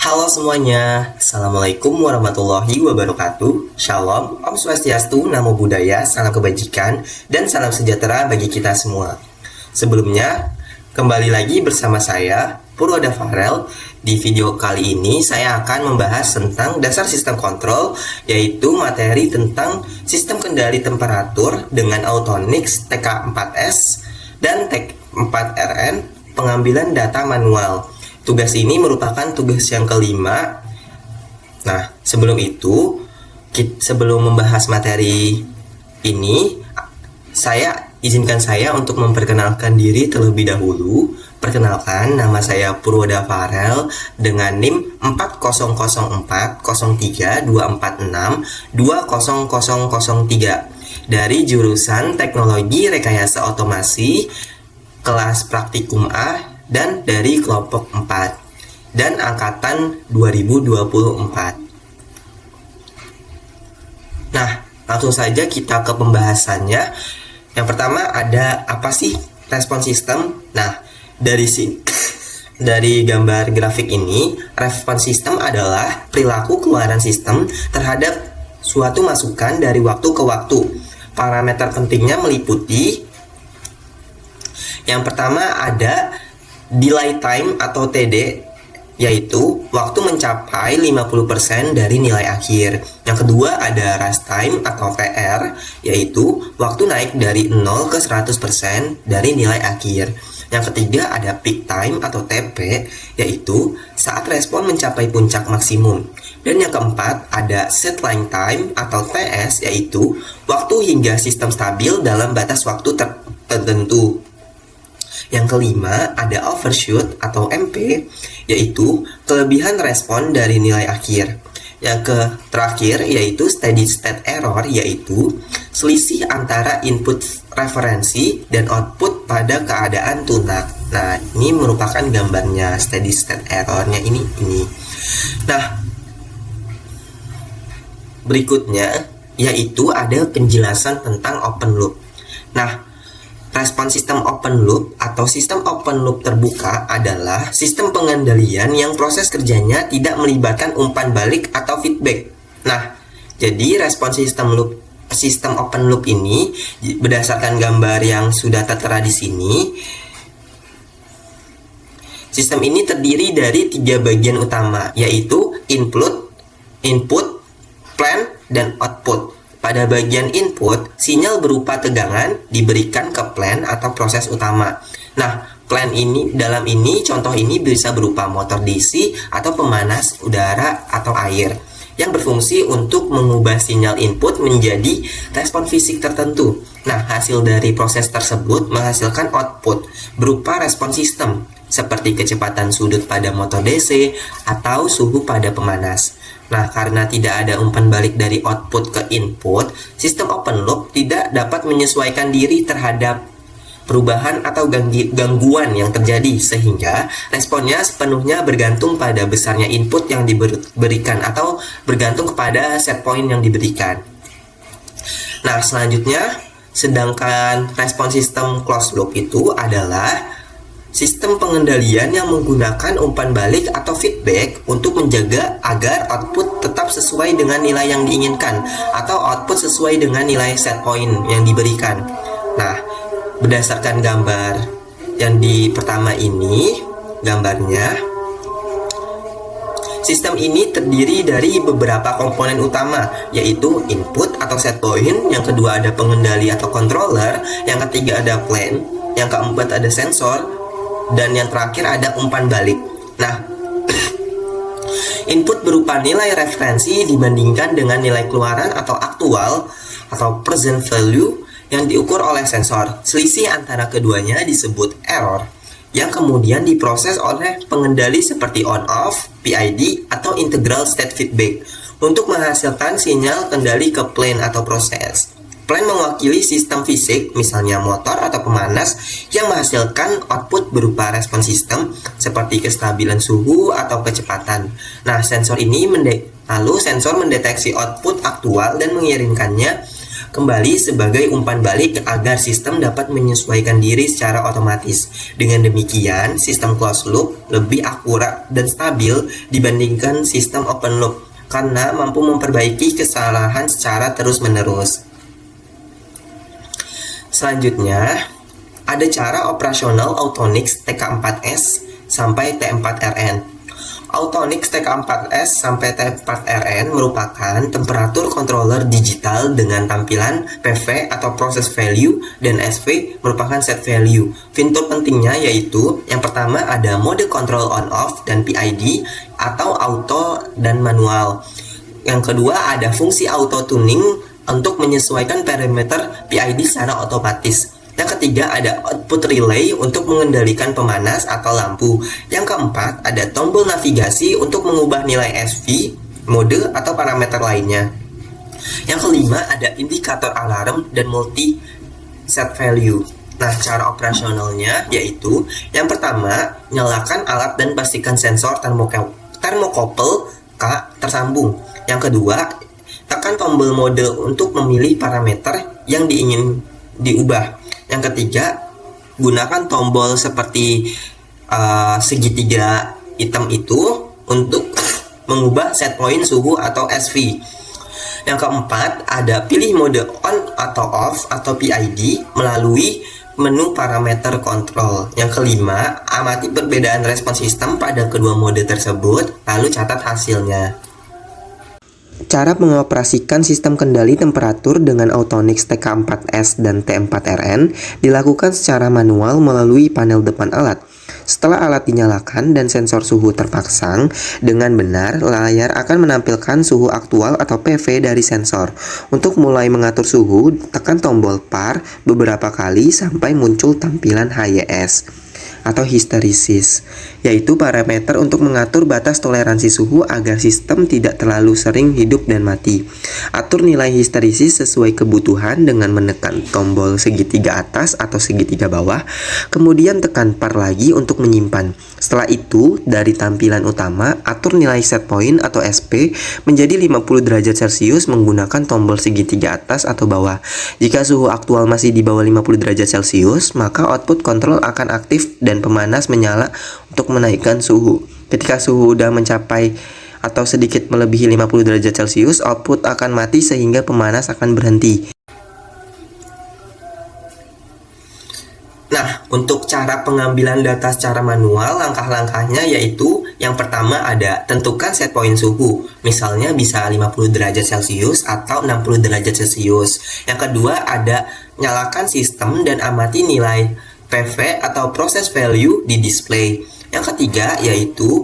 Halo semuanya, Assalamualaikum warahmatullahi wabarakatuh. Shalom, Om Swastiastu, Namo Buddhaya, salam kebajikan, dan salam sejahtera bagi kita semua. Sebelumnya, kembali lagi bersama saya, Purwada Farel. Di video kali ini, saya akan membahas tentang dasar sistem kontrol, yaitu materi tentang sistem kendali temperatur dengan Autonix TK4S dan TEK4RN, pengambilan data manual. Tugas ini merupakan tugas yang kelima. Nah, sebelum sebelum membahas materi ini, izinkan saya untuk memperkenalkan diri terlebih dahulu. Perkenalkan, nama saya Purwada Farel dengan NIM 40040324620003 dari jurusan Teknologi Rekayasa Otomasi kelas Praktikum A dan dari kelompok 4 dan angkatan 2024. Nah, langsung saja kita ke pembahasannya. Yang pertama, ada apa sih respon sistem? Nah, dari gambar grafik ini, respon sistem adalah perilaku keluaran sistem terhadap suatu masukan dari waktu ke waktu. Parameter pentingnya meliputi yang pertama ada delay time atau TD, yaitu waktu mencapai 50% dari nilai akhir. Yang kedua ada rest time atau TR, yaitu waktu naik dari 0 ke 100% dari nilai akhir. Yang ketiga ada peak time atau TP, yaitu saat respon mencapai puncak maksimum. Dan yang keempat ada settling time atau TS, yaitu waktu hingga sistem stabil dalam batas waktu tertentu. Yang kelima ada overshoot atau MP, yaitu kelebihan respon dari nilai akhir. Yang terakhir yaitu steady state error, yaitu selisih antara input referensi dan output pada keadaan tunak. Nah, ini merupakan gambarnya steady state errornya ini. Nah, berikutnya yaitu ada penjelasan tentang open loop. Nah, respon sistem open loop atau sistem open loop terbuka adalah sistem pengendalian yang proses kerjanya tidak melibatkan umpan balik atau feedback. Nah, jadi respon sistem open loop ini berdasarkan gambar yang sudah tertera di sini. Sistem ini terdiri dari 3 bagian utama, yaitu input, plan, dan output. Pada bagian input, sinyal berupa tegangan diberikan ke plan atau proses utama. Nah, plan ini contoh ini bisa berupa motor DC atau pemanas udara atau air yang berfungsi untuk mengubah sinyal input menjadi respon fisik tertentu. Nah, hasil dari proses tersebut menghasilkan output berupa respon sistem seperti kecepatan sudut pada motor DC atau suhu pada pemanas. Nah, karena tidak ada umpan balik dari output ke input, sistem open loop tidak dapat menyesuaikan diri terhadap perubahan atau gangguan yang terjadi, sehingga responnya sepenuhnya bergantung pada besarnya input yang diberikan atau bergantung kepada set point yang diberikan. Nah, selanjutnya, sedangkan respon sistem closed loop itu adalah sistem pengendalian yang menggunakan umpan balik atau feedback untuk menjaga agar output tetap sesuai dengan nilai yang diinginkan atau output sesuai dengan nilai set point yang diberikan. Nah, berdasarkan gambar yang di pertama ini, gambarnya, sistem ini terdiri dari beberapa komponen utama, yaitu input atau set point, yang kedua ada pengendali atau controller, yang ketiga ada plan, yang keempat ada sensor, dan yang terakhir ada umpan balik. Nah, input berupa nilai referensi dibandingkan dengan nilai keluaran atau aktual atau present value yang diukur oleh sensor. Selisih antara keduanya disebut error, yang kemudian diproses oleh pengendali seperti on-off, PID, atau integral state feedback untuk menghasilkan sinyal kendali ke plan atau proses. Plan mewakili sistem fisik, misalnya motor atau pemanas, yang menghasilkan output berupa respon sistem seperti kestabilan suhu atau kecepatan. Nah, sensor mendeteksi output aktual dan mengirimkannya kembali sebagai umpan balik agar sistem dapat menyesuaikan diri secara otomatis. Dengan demikian, sistem closed loop lebih akurat dan stabil dibandingkan sistem open loop karena mampu memperbaiki kesalahan secara terus-menerus. Selanjutnya, ada cara operasional Autonix TK4S sampai T4RN. Autonix TK4S sampai T4RN merupakan temperatur controller digital dengan tampilan PV atau process value dan SV merupakan set value. Fitur pentingnya yaitu yang pertama ada mode control on off dan PID atau auto dan manual. Yang kedua ada fungsi auto tuning untuk menyesuaikan parameter PID secara otomatis. Yang ketiga ada output relay untuk mengendalikan pemanas atau lampu. Yang keempat ada tombol navigasi untuk mengubah nilai SV, mode atau parameter lainnya. Yang kelima ada indikator alarm dan multi set value. Nah, cara operasionalnya yaitu yang pertama, nyalakan alat dan pastikan sensor termokouple K tersambung. Yang kedua, tekan tombol mode untuk memilih parameter yang diingin diubah. Yang ketiga, gunakan tombol seperti segitiga hitam itu untuk mengubah set point suhu atau SV. Yang keempat, ada pilih mode on atau off atau PID melalui menu parameter kontrol. Yang kelima, amati perbedaan respons sistem pada kedua mode tersebut, lalu catat hasilnya. Cara mengoperasikan sistem kendali temperatur dengan Autonix TK4S dan T4RN dilakukan secara manual melalui panel depan alat. Setelah alat dinyalakan dan sensor suhu terpasang dengan benar, layar akan menampilkan suhu aktual atau PV dari sensor. Untuk mulai mengatur suhu, tekan tombol par beberapa kali sampai muncul tampilan HYS atau hysteresis, yaitu parameter untuk mengatur batas toleransi suhu agar sistem tidak terlalu sering hidup dan mati. Atur nilai hysteresis sesuai kebutuhan dengan menekan tombol segitiga atas atau segitiga bawah, kemudian tekan par lagi untuk menyimpan. Setelah itu, dari tampilan utama, atur nilai set point atau SP menjadi 50 derajat Celcius menggunakan tombol segitiga atas atau bawah. Jika suhu aktual masih di bawah 50 derajat Celcius, maka output control akan aktif dan pemanas menyala untuk menaikkan suhu. Ketika suhu sudah mencapai atau sedikit melebihi 50 derajat Celcius, output akan mati sehingga pemanas akan berhenti. Nah, untuk cara pengambilan data secara manual, langkah-langkahnya yaitu yang pertama ada tentukan set point suhu. Misalnya bisa 50 derajat Celcius atau 60 derajat Celcius. Yang kedua ada nyalakan sistem dan amati nilai PV atau process value di display. Yang ketiga yaitu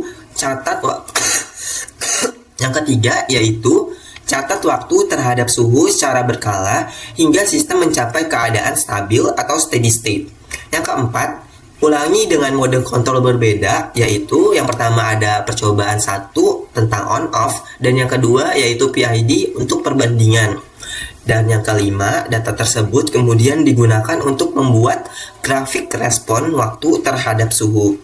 catat waktu terhadap suhu secara berkala hingga sistem mencapai keadaan stabil atau steady state. Yang keempat, ulangi dengan mode kontrol berbeda, yaitu yang pertama ada percobaan 1 tentang on off dan yang kedua yaitu PID untuk perbandingan. Dan yang kelima, data tersebut kemudian digunakan untuk membuat grafik respon waktu terhadap suhu.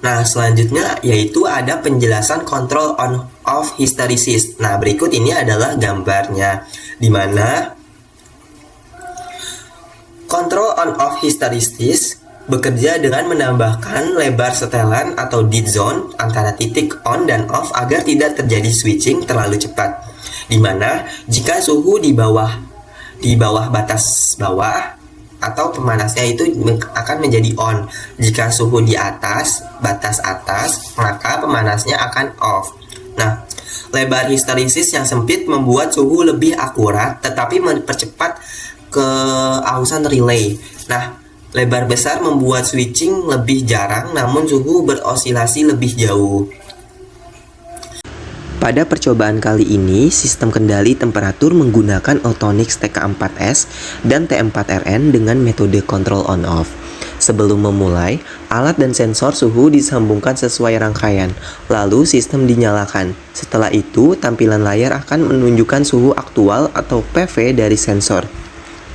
Nah, selanjutnya yaitu ada penjelasan control on off hysteresis. Nah, berikut ini adalah gambarnya, di mana control on off hysteresis bekerja dengan menambahkan lebar setelan atau dead zone antara titik on dan off agar tidak terjadi switching terlalu cepat. Di mana jika suhu di bawah batas bawah atau pemanasnya itu akan menjadi on. Jika suhu di atas batas atas, maka pemanasnya akan off. Nah, lebar hysteresis yang sempit membuat suhu lebih akurat tetapi mempercepat keausan relay. Nah, lebar besar membuat switching lebih jarang namun suhu berosilasi lebih jauh. Pada percobaan kali ini, sistem kendali temperatur menggunakan Autonix TK4S dan T4RN dengan metode control on off. Sebelum memulai, alat dan sensor suhu disambungkan sesuai rangkaian, lalu sistem dinyalakan. Setelah itu, tampilan layar akan menunjukkan suhu aktual atau PV dari sensor.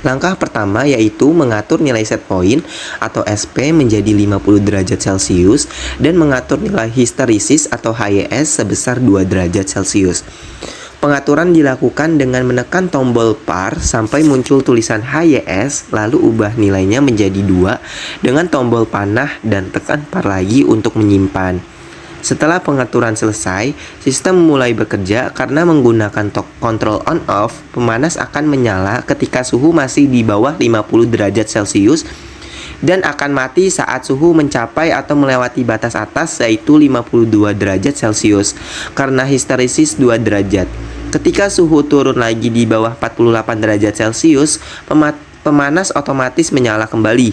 Langkah pertama yaitu mengatur nilai set point atau SP menjadi 50 derajat Celcius dan mengatur nilai hysteresis atau HYS sebesar 2 derajat Celcius. Pengaturan dilakukan dengan menekan tombol PAR sampai muncul tulisan HYS, lalu ubah nilainya menjadi 2 dengan tombol panah dan tekan PAR lagi untuk menyimpan. Setelah pengaturan selesai, sistem mulai bekerja karena menggunakan kontrol on-off. Pemanas akan menyala ketika suhu masih di bawah 50 derajat Celcius dan akan mati saat suhu mencapai atau melewati batas atas yaitu 52 derajat Celcius karena histeresis 2 derajat. Ketika suhu turun lagi di bawah 48 derajat Celcius, pemanas otomatis menyala kembali.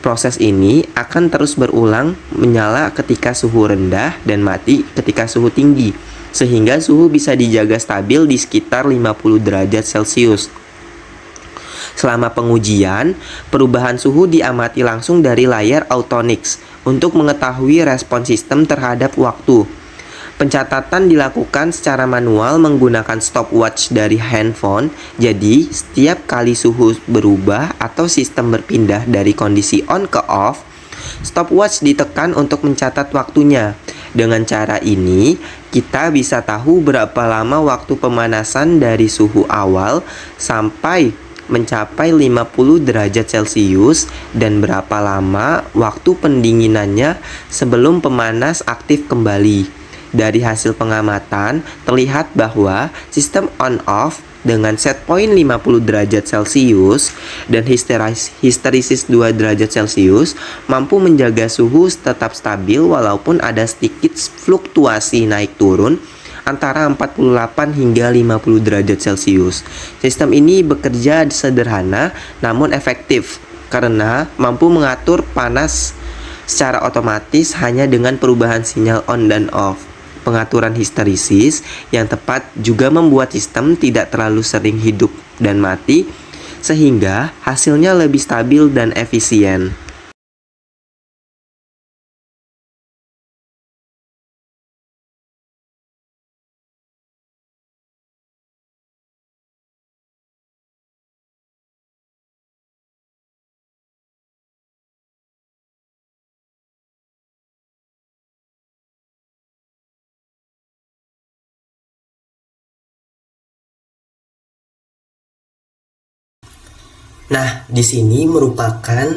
Proses ini akan terus berulang menyala ketika suhu rendah dan mati ketika suhu tinggi, sehingga suhu bisa dijaga stabil di sekitar 50 derajat Celcius. Selama pengujian, perubahan suhu diamati langsung dari layar Autonix untuk mengetahui respons sistem terhadap waktu. Pencatatan dilakukan secara manual menggunakan stopwatch dari handphone. Jadi, setiap kali suhu berubah atau sistem berpindah dari kondisi on ke off, stopwatch ditekan untuk mencatat waktunya. Dengan cara ini, kita bisa tahu berapa lama waktu pemanasan dari suhu awal sampai mencapai 50 derajat Celcius dan berapa lama waktu pendinginannya sebelum pemanas aktif kembali. Dari hasil pengamatan, terlihat bahwa sistem on-off dengan set point 50 derajat Celcius dan histeresis 2 derajat Celcius mampu menjaga suhu tetap stabil walaupun ada sedikit fluktuasi naik turun antara 48 hingga 50 derajat Celcius. Sistem ini bekerja sederhana namun efektif karena mampu mengatur panas secara otomatis hanya dengan perubahan sinyal on dan off. Pengaturan histeresis yang tepat juga membuat sistem tidak terlalu sering hidup dan mati, sehingga hasilnya lebih stabil dan efisien. Nah, di sini merupakan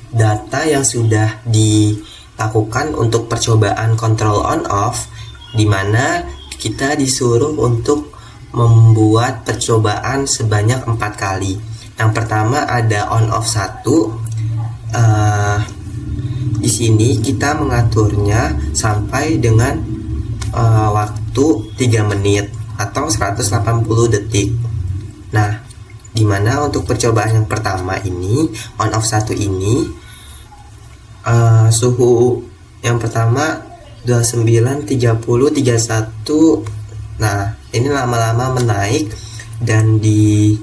data yang sudah dilakukan untuk percobaan kontrol on-off, di mana kita disuruh untuk membuat percobaan sebanyak 4 kali. Yang pertama ada on-off 1. Di sini kita mengaturnya sampai dengan waktu 3 menit atau 180 detik. Nah, dimana untuk percobaan yang pertama ini on off 1 ini suhu yang pertama 29, 30, 31. Nah, ini lama-lama menaik dan di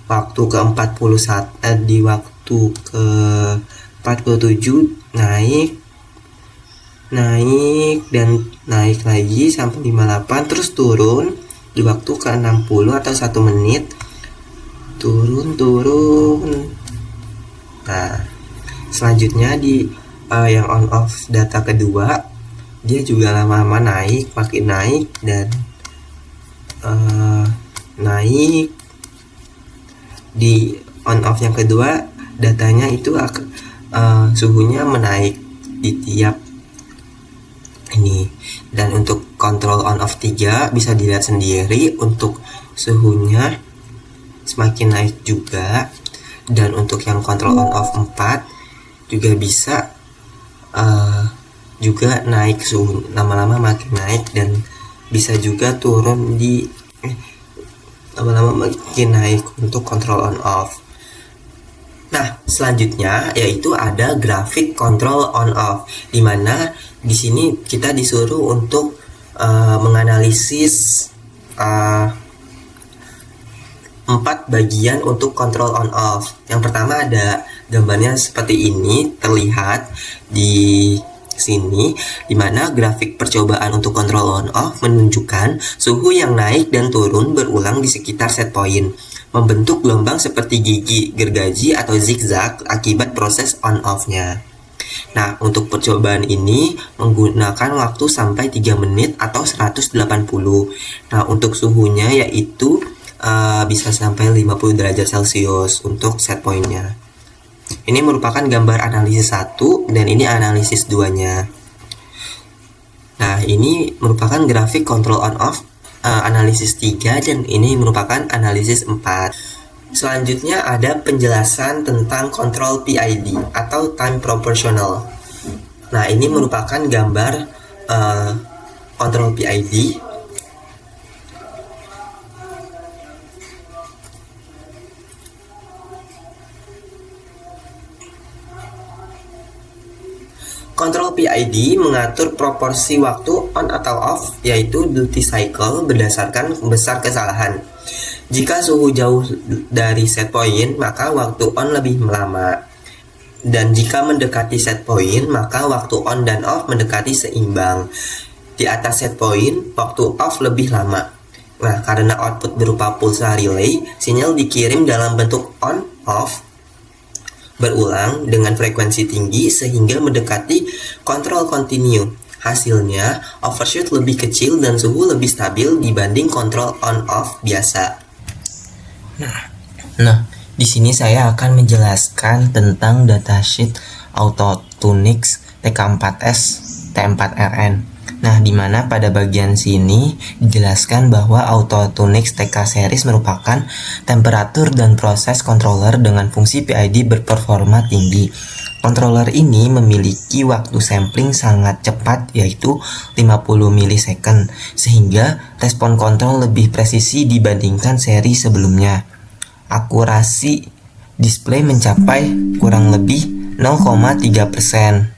waktu ke-41 di waktu ke-47 naik dan naik lagi sampai 58, terus turun di waktu ke-60 atau 1 menit. Turun. Nah, selanjutnya di yang on off data kedua, dia juga lama-lama naik, makin naik dan naik. Di on off yang kedua, datanya itu suhunya menaik di tiap ini. Dan untuk kontrol on off 3 bisa dilihat sendiri untuk suhunya semakin naik juga, dan untuk yang kontrol on off 4 juga bisa juga naik, suhu lama-lama makin naik dan bisa juga turun di lama-lama makin naik untuk kontrol on off. Nah, selanjutnya yaitu ada grafik kontrol on off, dimana di sini kita disuruh untuk menganalisis 4 bagian untuk kontrol on off. Yang pertama ada gambarnya seperti ini, terlihat di sini, dimana grafik percobaan untuk kontrol on off menunjukkan suhu yang naik dan turun berulang di sekitar set point, membentuk gelombang seperti gigi gergaji atau zigzag akibat proses on off-nya. Nah, untuk percobaan ini menggunakan waktu sampai 3 menit atau 180. Nah, untuk suhunya yaitu bisa sampai 50 derajat Celcius untuk set point-nya. Ini merupakan gambar analisis 1 dan ini analisis 2-nya. Nah, ini merupakan grafik control on off analisis 3 dan ini merupakan analisis 4. Selanjutnya ada penjelasan tentang kontrol PID atau time proportional. Nah, ini merupakan gambar kontrol PID. Kontrol PID mengatur proporsi waktu on atau off, yaitu duty cycle berdasarkan besar kesalahan. Jika suhu jauh dari set point, maka waktu on lebih lama. Dan jika mendekati set point, maka waktu on dan off mendekati seimbang. Di atas set point, waktu off lebih lama. Nah, karena output berupa pulsa relay, sinyal dikirim dalam bentuk on-off berulang dengan frekuensi tinggi sehingga mendekati kontrol continue. Hasilnya, overshoot lebih kecil dan suhu lebih stabil dibanding kontrol on-off biasa. Nah, di sini saya akan menjelaskan tentang datasheet Autotunix TK4S T4RN. Nah, di mana pada bagian sini dijelaskan bahwa Autotunix TK series merupakan temperatur dan proses controller dengan fungsi PID berperforma tinggi. Controller ini memiliki waktu sampling sangat cepat yaitu 50 milisecond sehingga respon kontrol lebih presisi dibandingkan seri sebelumnya. Akurasi display mencapai kurang lebih 0,3%.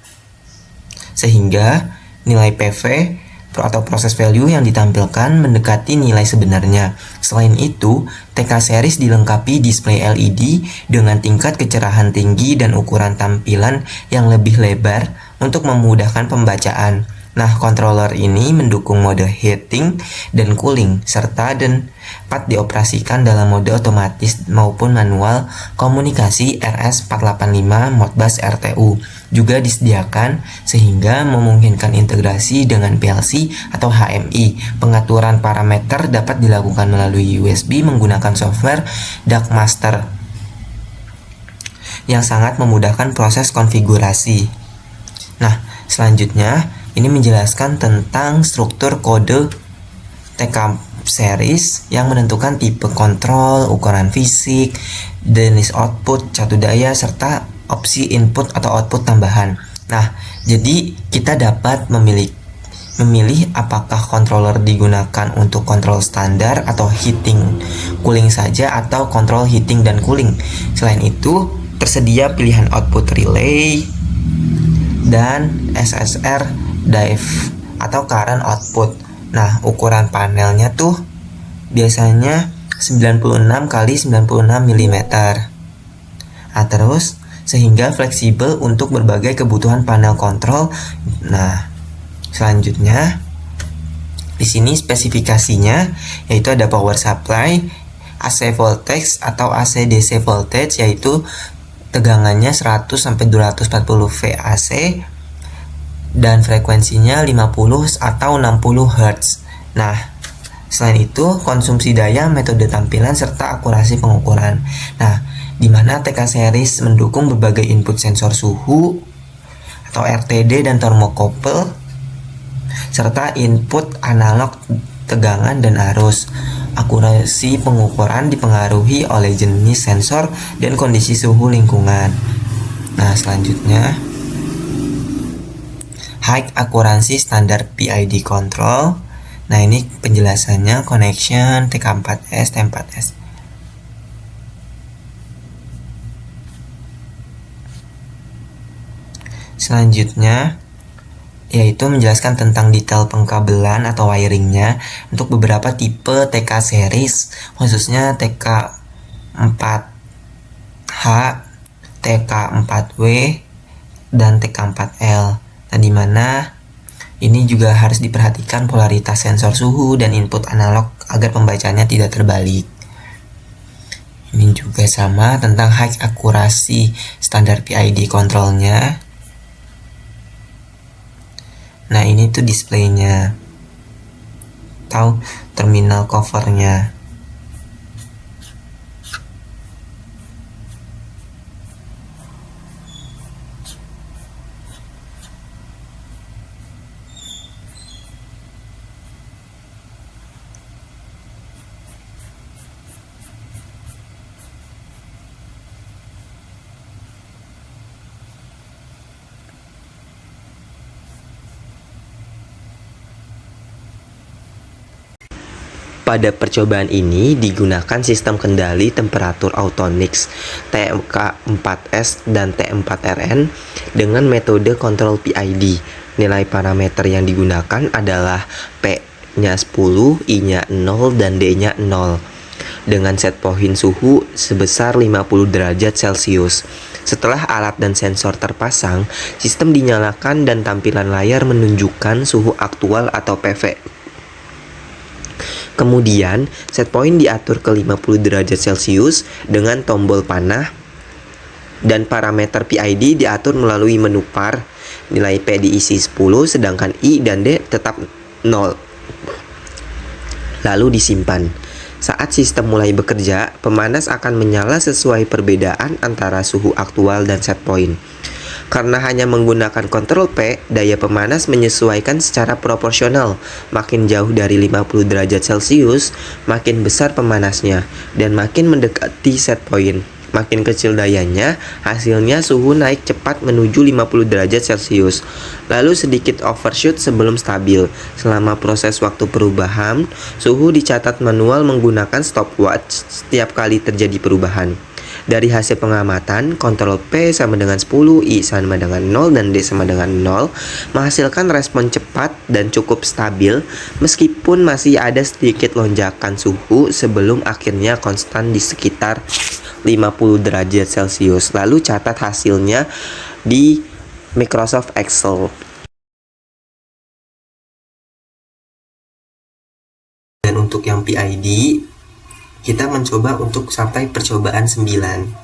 Sehingga nilai PV atau proses value yang ditampilkan mendekati nilai sebenarnya. Selain itu, TK series dilengkapi display LED dengan tingkat kecerahan tinggi dan ukuran tampilan yang lebih lebar untuk memudahkan pembacaan. Nah, controller ini mendukung mode heating dan cooling serta dapat dioperasikan dalam mode otomatis maupun manual komunikasi RS485 Modbus RTU. Juga disediakan sehingga memungkinkan integrasi dengan PLC atau HMI. Pengaturan parameter dapat dilakukan melalui USB menggunakan software DuckMaster yang sangat memudahkan proses konfigurasi. Nah, selanjutnya ini menjelaskan tentang struktur kode TK series yang menentukan tipe kontrol, ukuran fisik, jenis output, catu daya, serta opsi input atau output tambahan. Nah, jadi kita dapat memilih apakah controller digunakan untuk kontrol standar atau heating cooling saja atau kontrol heating dan cooling. Selain itu, tersedia pilihan output relay dan SSR drive atau current output. Nah, ukuran panelnya tuh biasanya 96 x 96 mm. Nah, terus sehingga fleksibel untuk berbagai kebutuhan panel kontrol. Nah, selanjutnya di sini spesifikasinya yaitu ada power supply, AC voltage atau AC DC voltage yaitu tegangannya 100 sampai 240 VAC dan frekuensinya 50 atau 60 Hz. Nah, selain itu konsumsi daya, metode tampilan serta akurasi pengukuran. Nah, di mana TK series mendukung berbagai input sensor suhu atau RTD dan thermocouple serta input analog tegangan dan arus. Akurasi pengukuran dipengaruhi oleh jenis sensor dan kondisi suhu lingkungan. Nah, selanjutnya high accuracy standar PID control. Nah, ini penjelasannya connection TK4S T4S. Selanjutnya yaitu menjelaskan tentang detail pengkabelan atau wiringnya untuk beberapa tipe TK series, khususnya TK4H, TK4W, dan TK4L. Nah, di mana ini juga harus diperhatikan polaritas sensor suhu dan input analog agar pembacaannya tidak terbalik. Ini juga sama tentang high accuracy standar PID kontrolnya. Nah, ini tuh displaynya atau terminal covernya. Pada percobaan ini digunakan sistem kendali temperatur Autonix TMK4S dan T4RN dengan metode kontrol PID. Nilai parameter yang digunakan adalah P-nya 10, I-nya 0, dan D-nya 0 dengan set point suhu sebesar 50 derajat Celcius. Setelah alat dan sensor terpasang, sistem dinyalakan dan tampilan layar menunjukkan suhu aktual atau PV. Kemudian, set point diatur ke 50 derajat Celcius dengan tombol panah dan parameter PID diatur melalui menu par. Nilai P diisi 10, sedangkan I dan D tetap 0. Lalu disimpan. Saat sistem mulai bekerja, pemanas akan menyala sesuai perbedaan antara suhu aktual dan set point. Karena hanya menggunakan kontrol P, daya pemanas menyesuaikan secara proporsional. Makin jauh dari 50 derajat Celcius, makin besar pemanasnya, dan makin mendekati set point. Makin kecil dayanya, hasilnya suhu naik cepat menuju 50 derajat Celcius, lalu sedikit overshoot sebelum stabil. Selama proses waktu perubahan, suhu dicatat manual menggunakan stopwatch setiap kali terjadi perubahan. Dari hasil pengamatan, kontrol P sama dengan 10, I sama dengan 0, dan D sama dengan 0 menghasilkan respon cepat dan cukup stabil meskipun masih ada sedikit lonjakan suhu sebelum akhirnya konstan di sekitar 50 derajat Celcius. Lalu catat hasilnya di Microsoft Excel. Dan untuk yang PID, kita mencoba untuk sampai percobaan 9.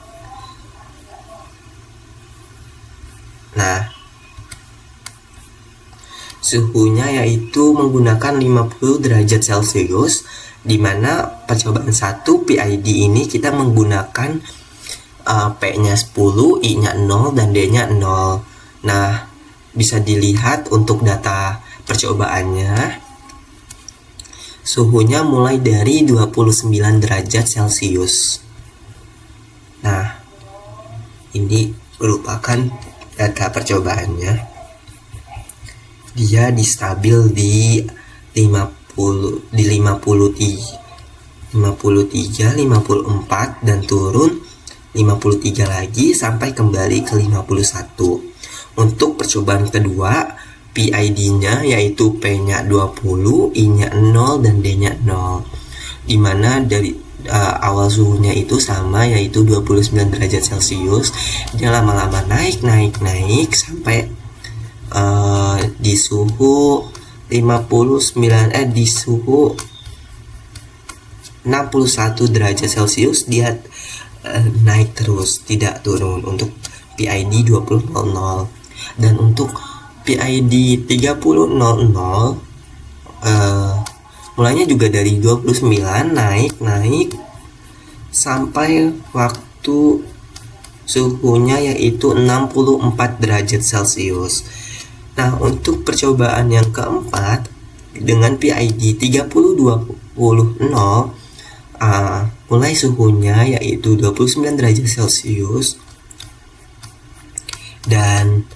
Nah, suhunya yaitu menggunakan 50 derajat Celcius, di mana percobaan 1 PID ini kita menggunakan P-nya 10, I-nya 0, dan D-nya 0. Nah, bisa dilihat untuk data percobaannya. Suhunya mulai dari 29 derajat Celcius. Nah, ini merupakan data percobaannya. Dia distabil di 50, di 53, 54, dan turun 53 lagi sampai kembali ke 51. Untuk percobaan kedua, PID-nya yaitu P-nya 20, I-nya 0, dan D-nya 0. Dimana dari awal suhunya itu sama, yaitu 29 derajat Celcius. Dia lama-lama naik sampai di suhu 59 di suhu 61 derajat Celcius dia naik terus, tidak turun untuk PID 2000. Dan untuk PID 3000 mulainya juga dari 29 naik sampai waktu suhunya yaitu 64 derajat Celcius. Nah, untuk percobaan yang keempat dengan PID 3020 mulai suhunya yaitu 29 derajat Celcius dan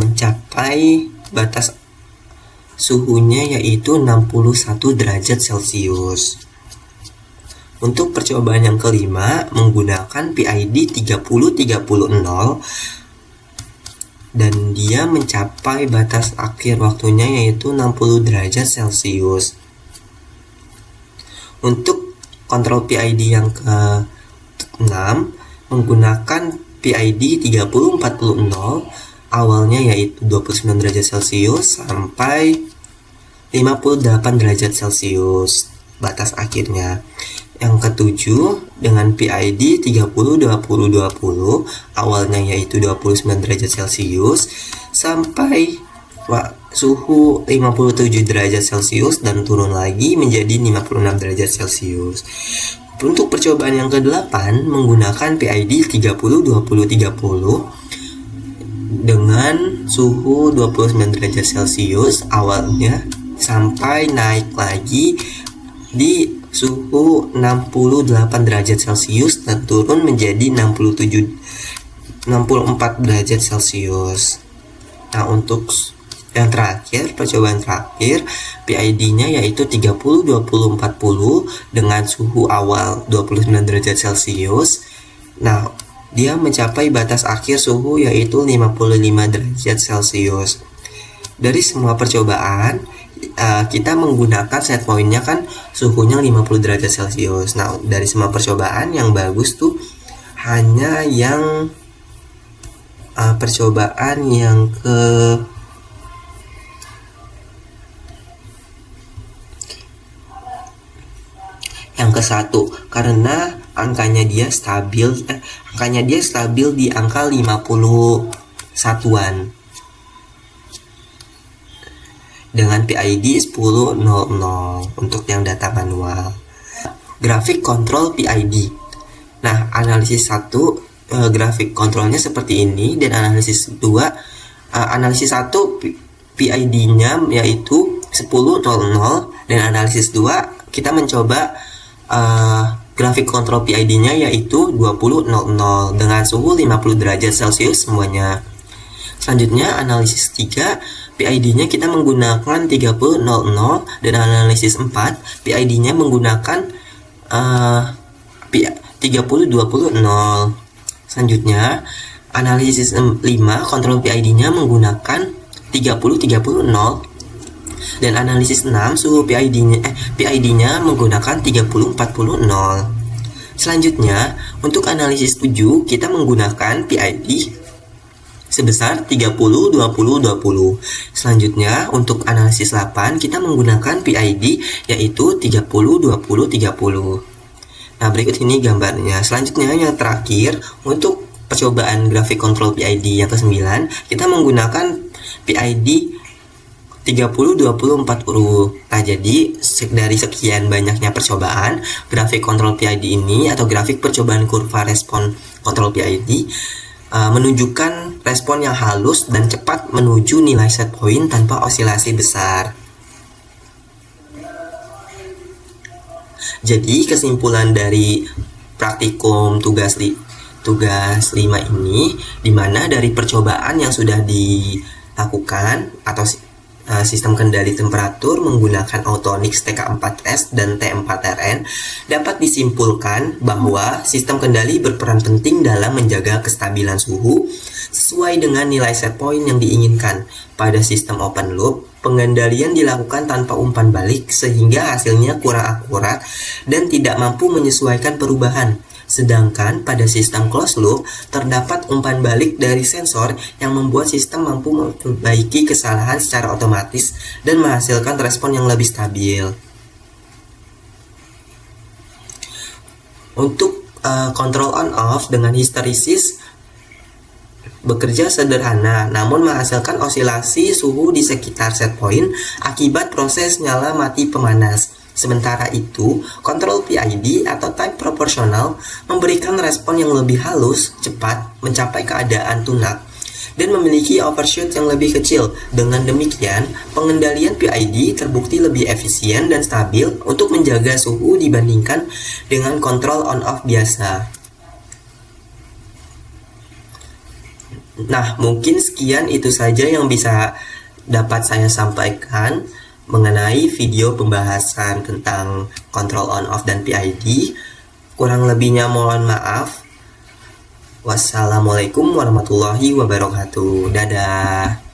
mencapai batas suhunya yaitu 61 derajat Celcius. Untuk percobaan yang kelima menggunakan PID 3030 dan dia mencapai batas akhir waktunya yaitu 60 derajat Celcius. Untuk kontrol PID yang ke-6 menggunakan PID 3040 awalnya yaitu 29 derajat Celcius sampai 58 derajat Celcius batas akhirnya. Yang ketujuh dengan PID 3020 awalnya yaitu 29 derajat Celcius sampai suhu 57 derajat Celcius dan turun lagi menjadi 56 derajat Celcius. Untuk percobaan yang ke-8 menggunakan PID 30-20-30 dengan suhu 29 derajat Celcius awalnya sampai naik lagi di suhu 68 derajat Celcius dan turun menjadi 64 derajat Celcius. Nah, untuk yang terakhir, percobaan terakhir, PID-nya yaitu 30-20-40 dengan suhu awal 29 derajat Celcius. Nah, dia mencapai batas akhir suhu yaitu 55 derajat Celcius. Dari semua percobaan, kita menggunakan set point-nya kan suhunya 50 derajat Celcius. Nah, dari semua percobaan yang bagus tuh hanya yang percobaan yang ke-1 karena angkanya dia stabil di angka 50 satuan dengan PID 1000 untuk yang data manual. Grafik kontrol PID. Nah, analisis 1 grafik kontrolnya seperti ini, dan analisis 2 analisis 1 PID-nya yaitu 1000 dan analisis 2 kita mencoba grafik kontrol PID-nya yaitu 2000 dengan suhu 50 derajat Celcius semuanya. Selanjutnya analisis 3 PID-nya kita menggunakan 3000 dan analisis 4 PID-nya menggunakan 30-20-0. Selanjutnya analisis 5 kontrol PID-nya menggunakan 30-30-0 dan analisis 6 suhu PID-nya menggunakan 30-40-0. Selanjutnya untuk analisis 7 kita menggunakan PID sebesar 30-20-20. Selanjutnya untuk analisis 8 kita menggunakan PID yaitu 30-20-30. Nah, berikut ini gambarnya. Selanjutnya yang terakhir untuk percobaan grafik kontrol PID yang ke-9 kita menggunakan PID 30-20-40. Nah, jadi dari sekian banyaknya percobaan, grafik kontrol PID ini atau grafik percobaan kurva respon kontrol PID menunjukkan respon yang halus dan cepat menuju nilai set point tanpa osilasi besar. Jadi kesimpulan dari praktikum tugas 5 ini, dimana dari percobaan yang sudah dilakukan atau sistem kendali temperatur menggunakan Autonix TK4S dan T4RN, dapat disimpulkan bahwa sistem kendali berperan penting dalam menjaga kestabilan suhu sesuai dengan nilai set point yang diinginkan. Pada sistem open loop, pengendalian dilakukan tanpa umpan balik sehingga hasilnya kurang akurat dan tidak mampu menyesuaikan perubahan. Sedangkan pada sistem closed loop, terdapat umpan balik dari sensor yang membuat sistem mampu memperbaiki kesalahan secara otomatis dan menghasilkan respon yang lebih stabil. Untuk kontrol on-off dengan histerisis bekerja sederhana, namun menghasilkan osilasi suhu di sekitar set point akibat proses nyala mati pemanas. Sementara itu, kontrol PID atau time proporsional memberikan respon yang lebih halus, cepat, mencapai keadaan tunak, dan memiliki overshoot yang lebih kecil. Dengan demikian, pengendalian PID terbukti lebih efisien dan stabil untuk menjaga suhu dibandingkan dengan kontrol on-off biasa. Nah, mungkin sekian itu saja yang bisa dapat saya sampaikan mengenai video pembahasan tentang kontrol on off dan PID. Kurang lebihnya mohon maaf. Wassalamualaikum warahmatullahi wabarakatuh. Dadah.